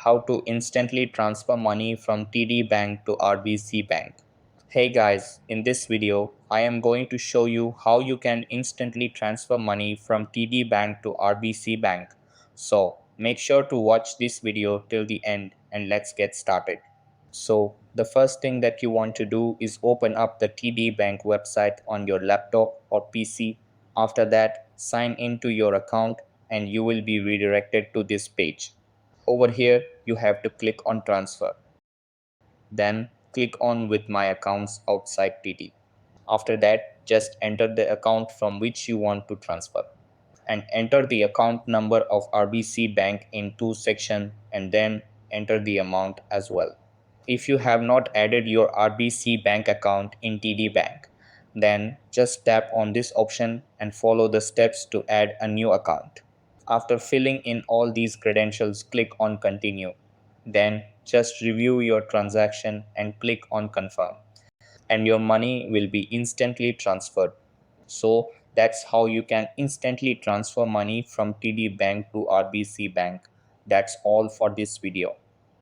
how to instantly transfer money from TD Bank to RBC Bank. Hey guys, in this video, I am going to show you how you can instantly transfer money from TD Bank to RBC Bank. So make sure to watch this video till the end and let's get started. So the first thing that you want to do is open up the TD Bank website on your laptop or PC. After that, sign into your account and you will be redirected to this page. Over here, you have to click on transfer. Then click on with my accounts outside TD. After that, just enter the account from which you want to transfer and enter the account number of RBC Bank in two sections and then enter the amount as well. If you have not added your RBC Bank account in TD Bank, then just tap on this option and follow the steps to add a new account. After filling in all these credentials, click on continue. Then just review your transaction and click on confirm. And your money will be instantly transferred. So that's how you can instantly transfer money from TD Bank to RBC Bank. That's all for this video.